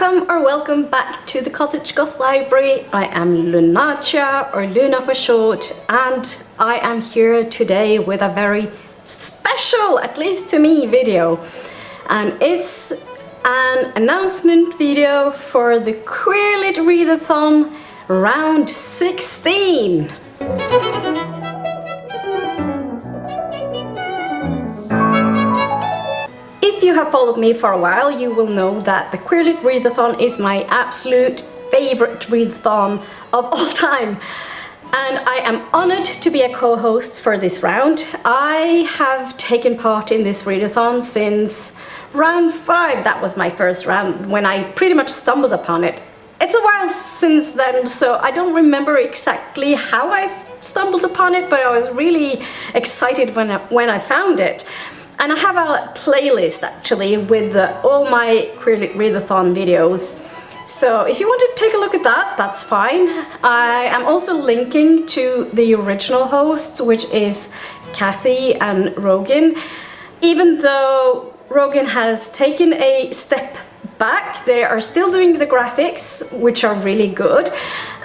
Welcome back to the Cottagegoth library. I am Lunacia, or Luna for short, and I am here today with a very special, at least to me, video. And it's an announcement video for the Queer Lit Readathon Round 16. If you have followed me for a while, you will know that the Queer Lit Readathon is my absolute favorite readathon of all time. And I am honored to be a co-host for this round. I have taken part in this readathon since round 5. That was my first round when I pretty much stumbled upon it. It's a while since then, so I don't remember exactly how I stumbled upon it, but I was really excited when I found it. And I have a playlist actually with all my Queer Lit Readathon videos. So if you want to take a look at that, that's fine. I am also linking to the original hosts, which is Kathy and Rogan. Even though Rogan has taken a step back, they are still doing the graphics, which are really good.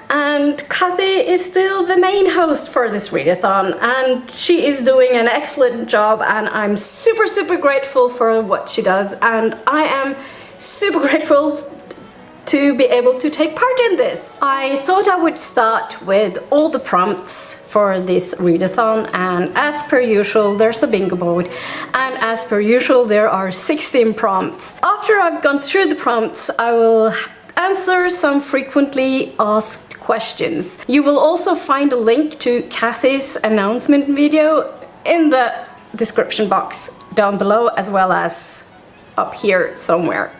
And Kathy is still the main host for this readathon, and she is doing an excellent job, and I'm super grateful for what she does, and I am super grateful to be able to take part in this. I thought I would start with all the prompts for this readathon, and as per usual there's a bingo board, and as per usual there are 16 prompts. After I've gone through the prompts, I will answer some frequently asked questions. You will also find a link to Kathy's announcement video in the description box down below, as well as up here somewhere.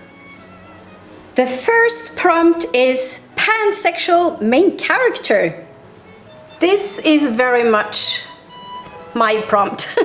The first prompt is pansexual main character. This is very much my prompt.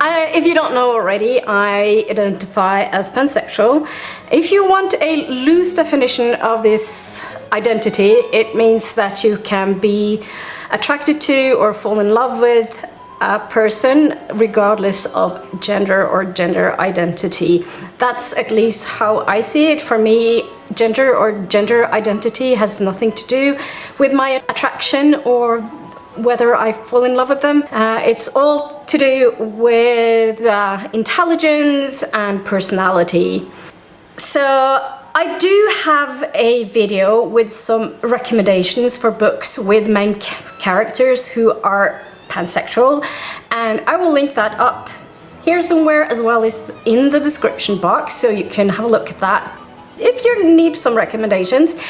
If you don't know already, I identify as pansexual. If you want a loose definition of this identity, it means that you can be attracted to or fall in love with a person regardless of gender or gender identity. That's at least how I see it. For me, gender or gender identity has nothing to do with my attraction or whether I fall in love with them. It's all to do with intelligence and personality. So I do have a video with some recommendations for books with main characters who are pansexual, and I will link that up here somewhere, as well as in the description box, so you can have a look at that if you need some recommendations.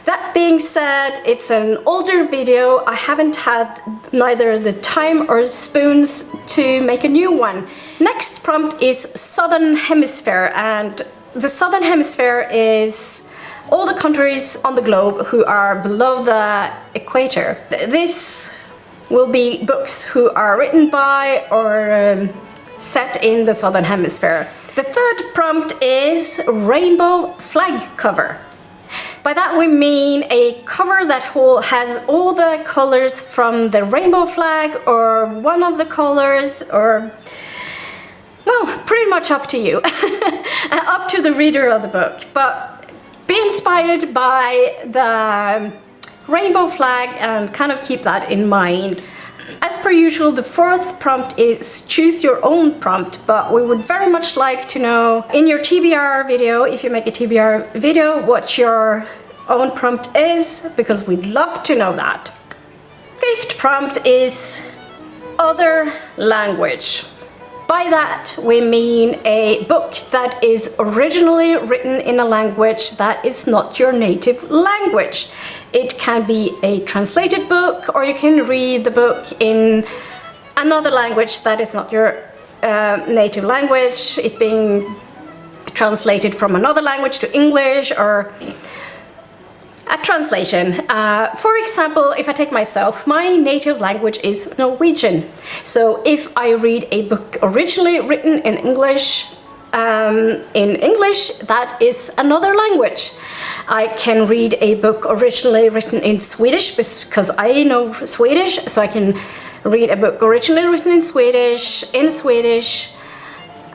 That being said, it's an older video. I haven't had neither the time or spoons to make a new one. Next prompt is Southern Hemisphere, and the Southern Hemisphere is all the countries on the globe who are below the equator. This will be books who are written by or set in the Southern Hemisphere. The third prompt is rainbow flag cover. By that we mean a cover that has all the colors from the rainbow flag, or one of the colors, or, well, pretty much up to you. Up to the reader of the book. But be inspired by the rainbow flag and kind of keep that in mind. As per usual, the fourth prompt is choose your own prompt, but we would very much like to know in your TBR video, if you make a TBR video, what your own prompt is, because we'd love to know that. Fifth prompt is other language. By that we mean a book that is originally written in a language that is not your native language. It can be a translated book, or you can read the book in another language that is not your native language, it being translated from another language to English, or a translation. For example, if I take myself, my native language is Norwegian. So if I read a book originally written in English, that is another language. I can read a book originally written in Swedish because I know Swedish, so I can read a book originally written in Swedish,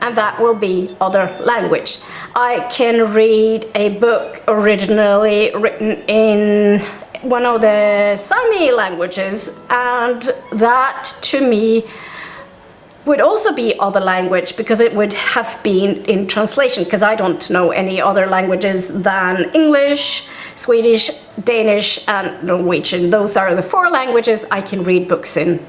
and that will be other language. I can read a book originally written in one of the Sami languages, and that to me would also be other language because it would have been in translation, because I don't know any other languages than English, Swedish, Danish and Norwegian. Those are the 4 languages I can read books in.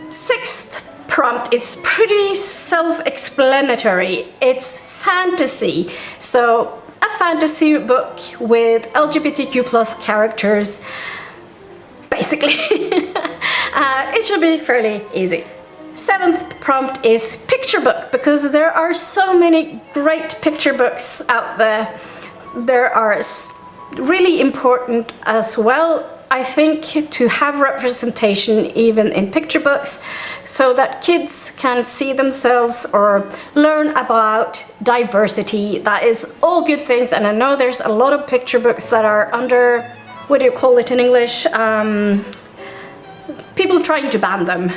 6th prompt is pretty self-explanatory. It's fantasy. So a fantasy book with LGBTQ plus characters, basically. It should be fairly easy. 7th prompt is picture book, because there are so many great picture books out there. There are really important as well, I think, to have representation even in picture books, so that kids can see themselves or learn about diversity. That is all good things, and I know there's a lot of picture books that are under, what do you call it in English? People trying to ban them.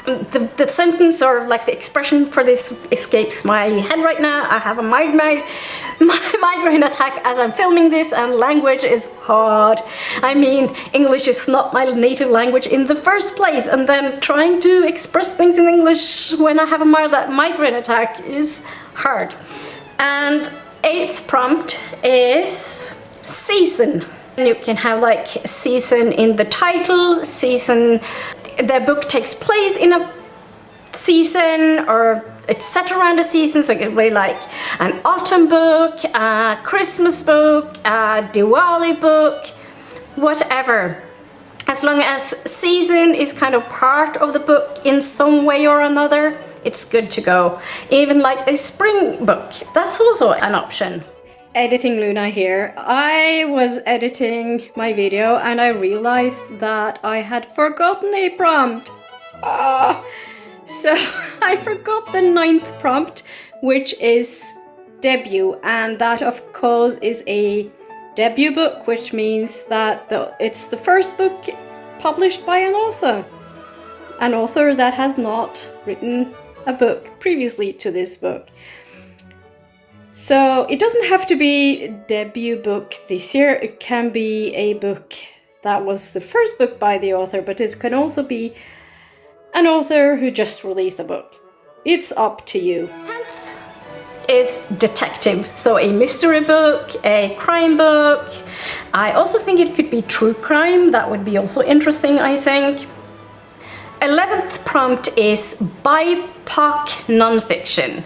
The sentence, or like the expression for this, escapes my head right now. I have a migraine attack as I'm filming this, and language is hard. I mean, English is not my native language in the first place, and then trying to express things in English when I have a migraine attack is hard. And 8th prompt is season. You can have like season in the title, season, the book takes place in a season, or it's set around a season, so it can be like an autumn book, a Christmas book, a Diwali book, whatever. As long as season is kind of part of the book in some way or another, it's good to go. Even like a spring book, that's also an option. Editing Luna here. I was editing my video and I realized that I had forgotten a prompt. So I forgot the 9th prompt, which is debut, and that of course is a debut book, which means that it's the first book published by an author that has not written a book previously to this book. So it doesn't have to be a debut book this year. It can be a book that was the first book by the author, but it can also be an author who just released a book. It's up to you. 10th is detective, so a mystery book, a crime book. I also think it could be true crime. That would be also interesting, I think. 11th prompt is BIPOC Nonfiction.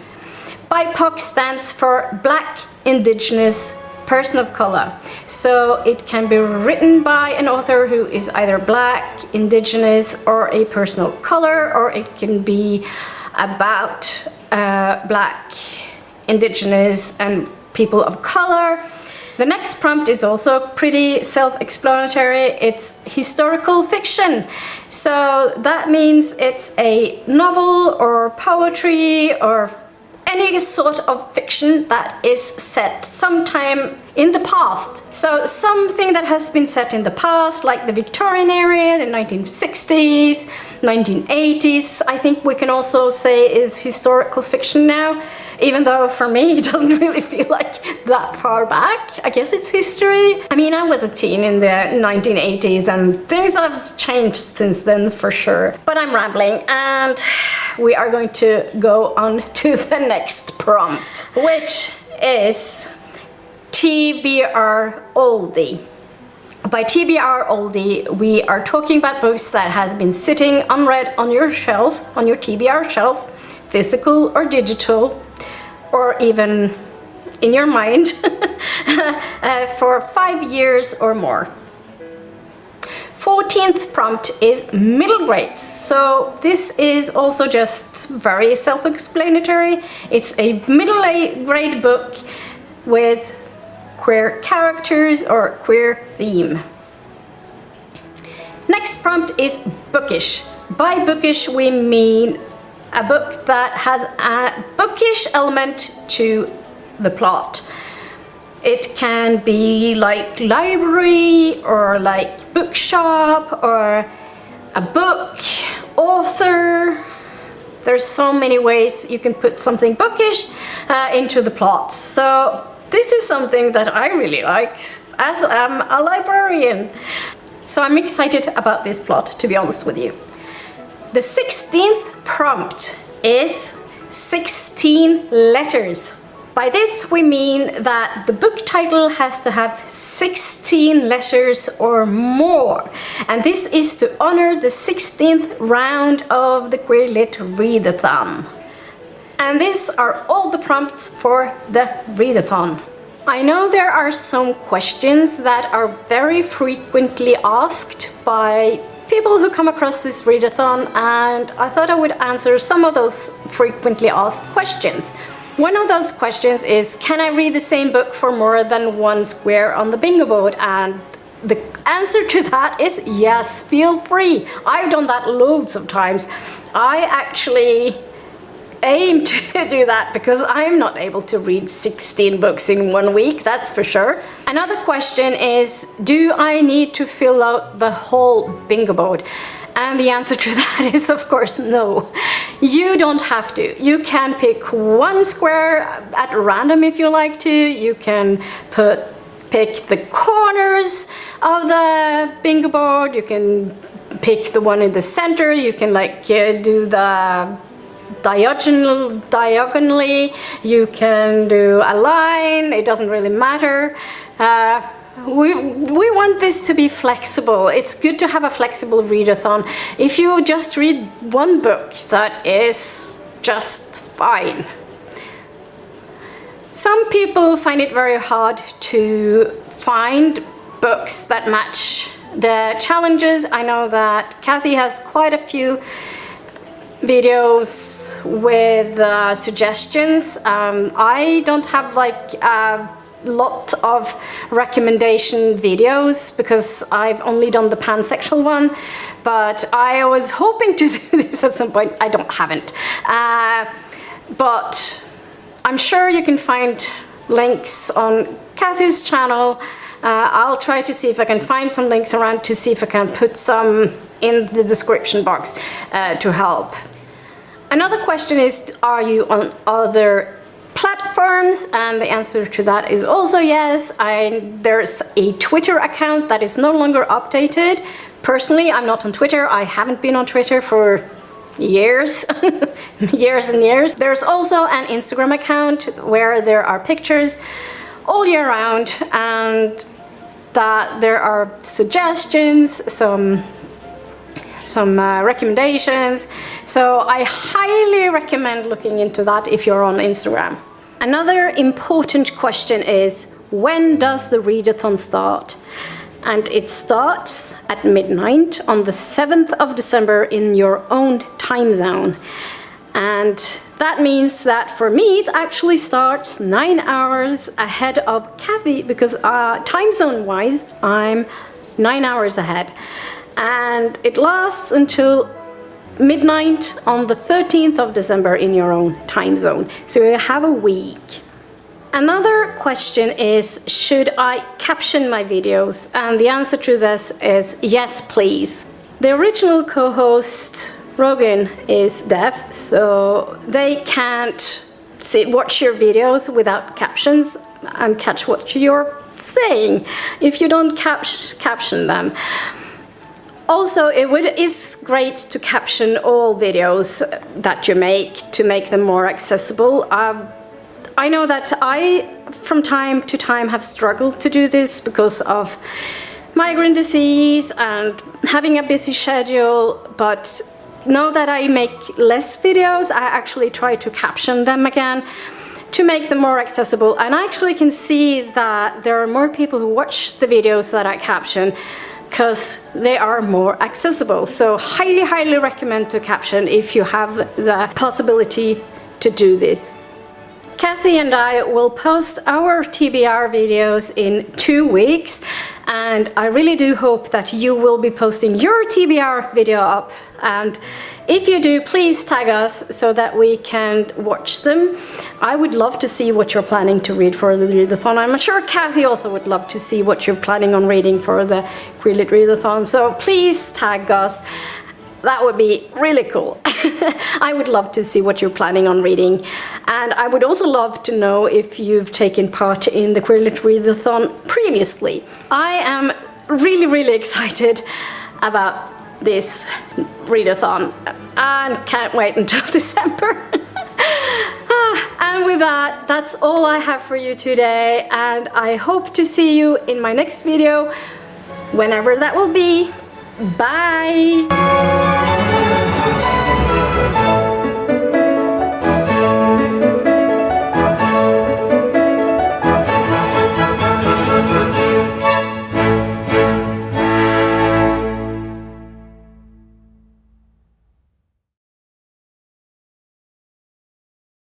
BIPOC stands for Black, Indigenous, Person of Color. So it can be written by an author who is either Black, Indigenous, or a person of color, or it can be about Black, Indigenous, and people of color. The next prompt is also pretty self-explanatory. It's historical fiction. So that means it's a novel or poetry or any sort of fiction that is set sometime in the past. So something that has been set in the past, like the Victorian era, the 1960s, 1980s, I think we can also say is historical fiction now. Even though for me it doesn't really feel like that far back. I guess it's history. I mean, I was a teen in the 1980s and things have changed since then for sure. But I'm rambling, and we are going to go on to the next prompt, which is TBR Oldie. By TBR Oldie, we are talking about books that has been sitting unread on your shelf, on your TBR shelf, physical or digital, or even in your mind, for 5 years or more. 14th prompt is middle grades. So this is also just very self-explanatory. It's a middle grade book with queer characters or queer theme. Next prompt is bookish. By bookish we mean a book that has a bookish element to the plot. It can be like library or like bookshop or a book, author, There's so many ways you can put something bookish into the plot. So this is something that I really like, as I'm a librarian. So I'm excited about this plot, to be honest with you. The 16th prompt is 16 letters. By this we mean that the book title has to have 16 letters or more. And this is to honor the 16th round of the Queer Lit Readathon. And these are all the prompts for the readathon. I know there are some questions that are very frequently asked by people who come across this readathon, and I thought I would answer some of those frequently asked questions. One of those questions is, can I read the same book for more than one square on the bingo board? And the answer to that is yes, feel free. I've done that loads of times. I actually aim to do that because I'm not able to read 16 books in 1 week, that's for sure. Another question is, do I need to fill out the whole bingo board? And the answer to that is, of course, no. You don't have to. You can pick one square at random if you like to. You can pick the corners of the bingo board. You can pick the one in the center. You can do the diagonally. You can do a line. It doesn't really matter. We want this to be flexible. It's good to have a flexible readathon. If you just read one book, that is just fine. Some people find it very hard to find books that match the challenges. I know that Kathy has quite a few videos with suggestions. I don't have lot of recommendation videos because I've only done the pansexual one, but I was hoping to do this at some point. I haven't. But I'm sure you can find links on Kathy's channel. I'll try to see if I can find some links around to see if I can put some in the description box to help. Another question is, are you on other platforms? And the answer to that is also yes. There's a Twitter account that is no longer updated. Personally, I'm not on Twitter. I haven't been on Twitter for years, years and years. There's also an Instagram account where there are pictures all year round, and that there are suggestions, some recommendations. So I highly recommend looking into that if you're on Instagram. Another important question is, when does the readathon start? And it starts at midnight on the 7th of December in your own time zone. And that means that for me it actually starts 9 hours ahead of Kathy, because time zone wise I'm 9 hours ahead. And it lasts until midnight on the 13th of December in your own time zone. So you have a week. Another question is, should I caption my videos? And the answer to this is yes, please. The original co-host, Rogan, is deaf, so they can't watch your videos without captions and catch what you're saying if you don't caption them. Also, is great to caption all videos that you make to make them more accessible. I know that I, from time to time, have struggled to do this because of migraine disease and having a busy schedule, but now that I make less videos, I actually try to caption them again to make them more accessible. And I actually can see that there are more people who watch the videos that I caption because they are more accessible. So highly recommend to caption if you have the possibility to do this. Kathy and I will post our TBR videos in 2 weeks, and I really do hope that you will be posting your TBR video up. And if you do, please tag us so that we can watch them. I would love to see what you're planning to read for the readathon. I'm sure Kathy also would love to see what you're planning on reading for the Queer Lit Readathon. So please tag us. That would be really cool. I would love to see what you're planning on reading. And I would also love to know if you've taken part in the Queer Lit Readathon previously. I am really, really excited about this readathon and can't wait until December. And with that, that's all I have for you today, and I hope to see you in my next video, whenever that will be. Bye!